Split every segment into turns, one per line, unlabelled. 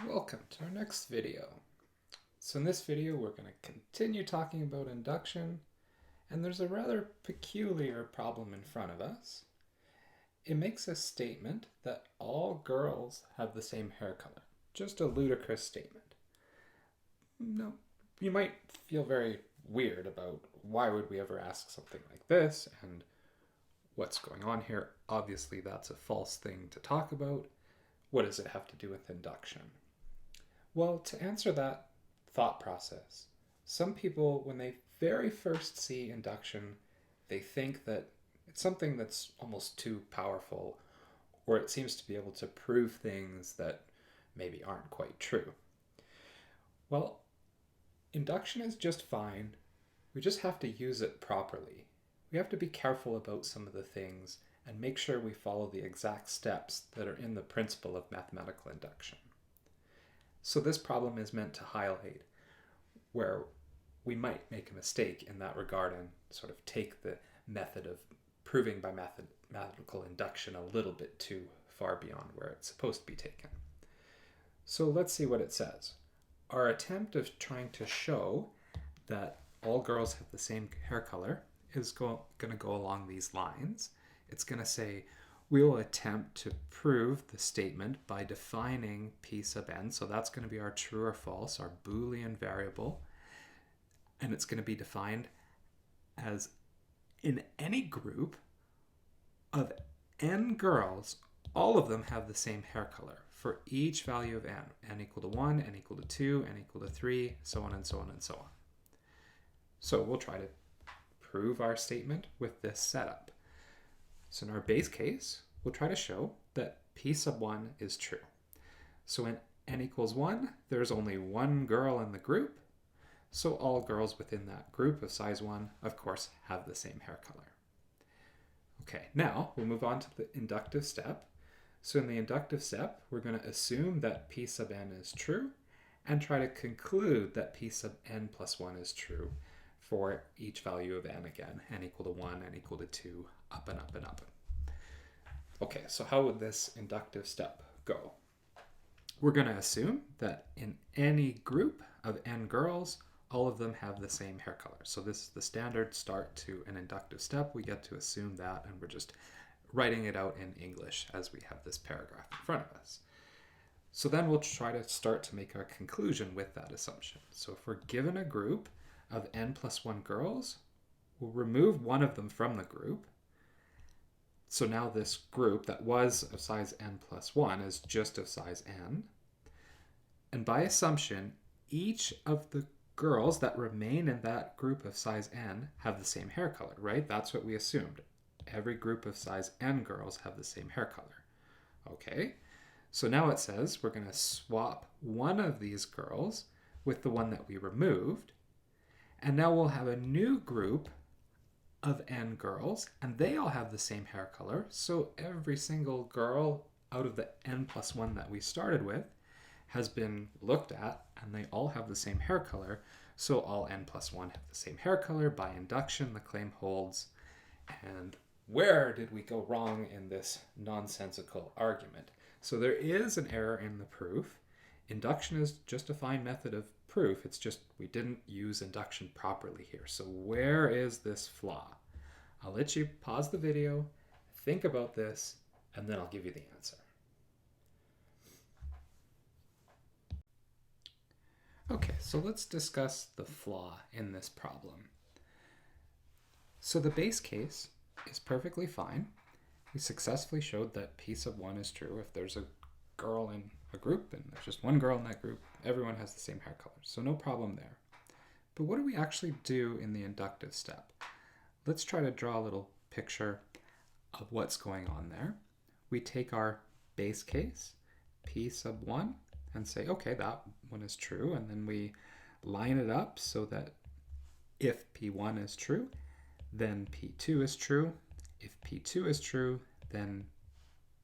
Welcome to our next video. So in this video we're going to continue talking about induction, and there's a rather peculiar problem in front of us. It makes a statement that all girls have the same hair color. Just a ludicrous statement. No, you might feel very weird about why would we ever ask something like this and what's going on here. Obviously that's a false thing to talk about. What does it have to do with induction? Well, to answer that thought process, some people, when they very first see induction, they think that it's something that's almost too powerful, or it seems to be able to prove things that maybe aren't quite true. Well, induction is just fine. We just have to use it properly. We have to be careful about some of the things and make sure we follow the exact steps that are in the principle of mathematical induction. So this problem is meant to highlight where we might make a mistake in that regard and sort of take the method of proving by mathematical induction a little bit too far beyond where it's supposed to be taken. So let's see what it says. Our attempt of trying to show that all girls have the same hair color is going to go along these lines. It's going to say, we will attempt to prove the statement by defining p sub n. So that's going to be our true or false, our Boolean variable. And it's going to be defined as in any group of n girls, all of them have the same hair color for each value of n equal to 1, n equal to 2, n equal to 3, so on and so on and so on. So we'll try to prove our statement with this setup. So in our base case, we'll try to show that p sub 1 is true. So when n equals 1, there's only one girl in the group. So all girls within that group of size 1, of course, have the same hair color. Okay, now we'll move on to the inductive step. So in the inductive step, we're going to assume that p sub n is true and try to conclude that p sub n plus 1 is true for each value of n again, n equal to 1, n equal to 2, up and up and up. Okay, so how would this inductive step go? We're going to assume that in any group of n girls, all of them have the same hair color. So this is the standard start to an inductive step. We get to assume that, and we're just writing it out in English as we have this paragraph in front of us. So then we'll try to start to make our conclusion with that assumption. So if we're given a group of n plus 1 girls, we'll remove one of them from the group. So now this group that was of size n plus 1 is just of size n. And by assumption, each of the girls that remain in that group of size n have the same hair color, right? That's what we assumed. Every group of size n girls have the same hair color. Okay, so now it says we're going to swap one of these girls with the one that we removed. And now we'll have a new group of n girls, and they all have the same hair color. So every single girl out of the n plus 1 that we started with has been looked at, and they all have the same hair color. So all n plus 1 have the same hair color. By induction, the claim holds. And where did we go wrong in this nonsensical argument? So there is an error in the proof. Induction is just a fine method of proof. It's just we didn't use induction properly here. So where is this flaw? I'll let you pause the video, think about this, and then I'll give you the answer. Okay, so let's discuss the flaw in this problem. So the base case is perfectly fine. We successfully showed that p sub 1 is true. If there's a girl in a group and there's just one girl in that group, everyone has the same hair color. So no problem there. But what do we actually do in the inductive step? Let's try to draw a little picture of what's going on there. We take our base case, p sub 1, and say, okay, that one is true. And then we line it up so that if p1 is true, then p2 is true. If p2 is true, then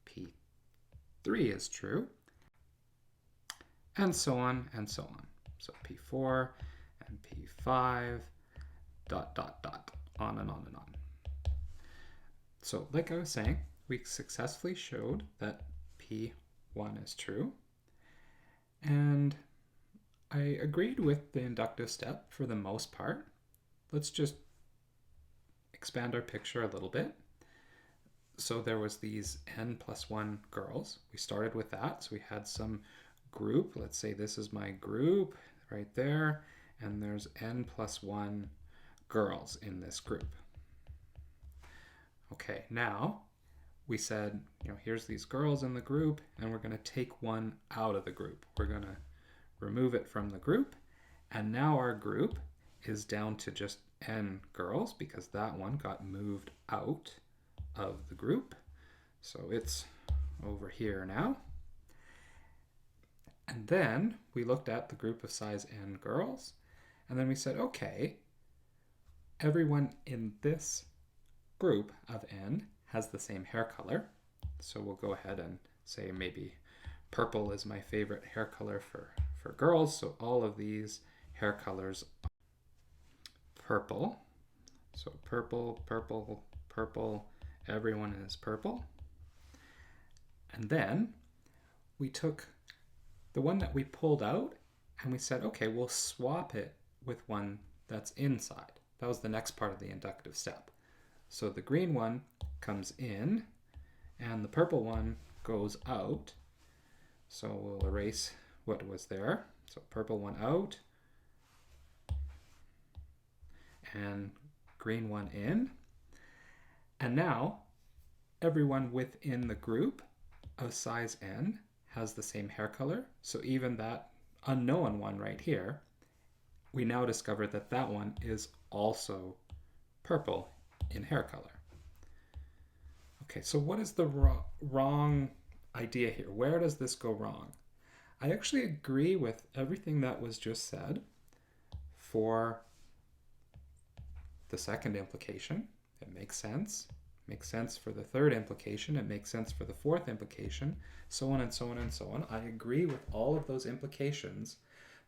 p3 is true. And so on and so on. So p4 and p5, dot, dot, dot, on and on and on. So like I was saying, we successfully showed that p1 is true. And I agreed with the inductive step for the most part. Let's just expand our picture a little bit. So there was these n+1 girls. We started with that. So we had some group. Let's say this is my group right there. And there's n+1 girls in this group. Okay, now we said, here's these girls in the group, and we're going to take one out of the group. We're going to remove it from the group, and now our group is down to just n girls because that one got moved out of the group. So it's over here now. And then we looked at the group of size n girls, and then we said, okay, everyone in this group of n has the same hair color. So we'll go ahead and say maybe purple is my favorite hair color for girls. So all of these hair colors are purple. So purple, purple, purple, everyone is purple. And then we took the one that we pulled out and we said, okay, we'll swap it with one that's inside. That was the next part of the inductive step. So the green one comes in and the purple one goes out. So we'll erase what was there. So purple one out and green one in. And now everyone within the group of size n has the same hair color. So even that unknown one right here, we now discover that that one is also purple in hair color. Okay, so what is the wrong idea here? Where does this go wrong? I actually agree with everything that was just said for the second implication. It makes sense. It makes sense for the third implication. It makes sense for the fourth implication, so on and so on and so on. I agree with all of those implications,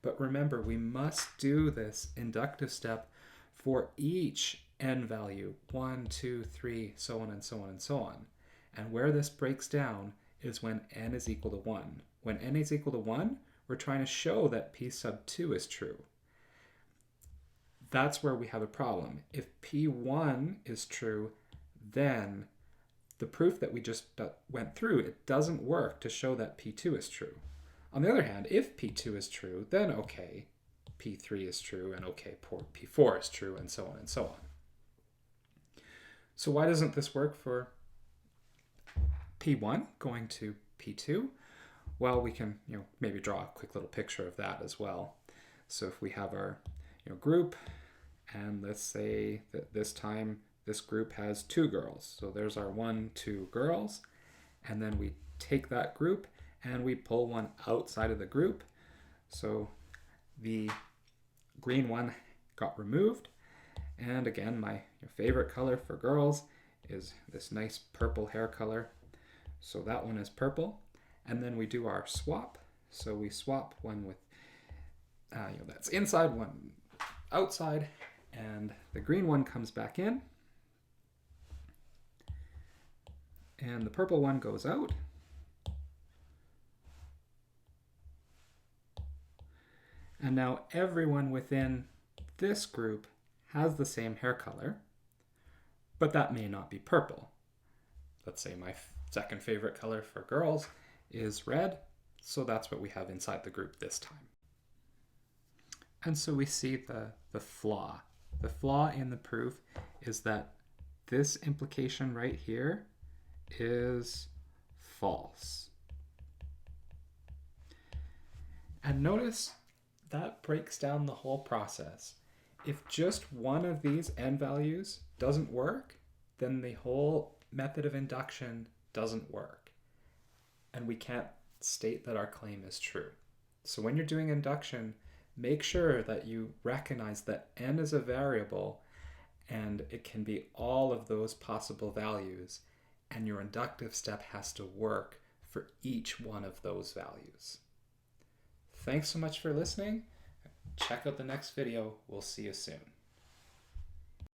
but remember, we must do this inductive step for each n value, 1, 2, 3, so on and so on and so on. And where this breaks down is when n is equal to 1. When n is equal to 1, we're trying to show that p sub 2 is true. That's where we have a problem. If p1 is true, then the proof that we just went through, it doesn't work to show that p2 is true. On the other hand, if p2 is true, then okay, p3 is true, and okay, p4 is true, and so on and so on. So why doesn't this work for p1 going to p2? Well, we can maybe draw a quick little picture of that as well. So if we have our group, and let's say that this time this group has 2 girls. So there's our 1, 2 girls, and then we take that group and we pull one outside of the group. So the green one got removed. And again, my favorite color for girls is this nice purple hair color. So that one is purple. And then we do our swap. So we swap one with, that's inside, one outside, and the green one comes back in. And the purple one goes out. And now everyone within this group has the same hair color, but that may not be purple. Let's say my second favorite color for girls is red, so that's what we have inside the group this time. And so we see the flaw. The flaw in the proof is that this implication right here is false. And notice that breaks down the whole process. If just one of these n values doesn't work, then the whole method of induction doesn't work. And we can't state that our claim is true. So when you're doing induction, make sure that you recognize that n is a variable and it can be all of those possible values, and your inductive step has to work for each one of those values. Thanks so much for listening. Check out the next video. We'll see you soon.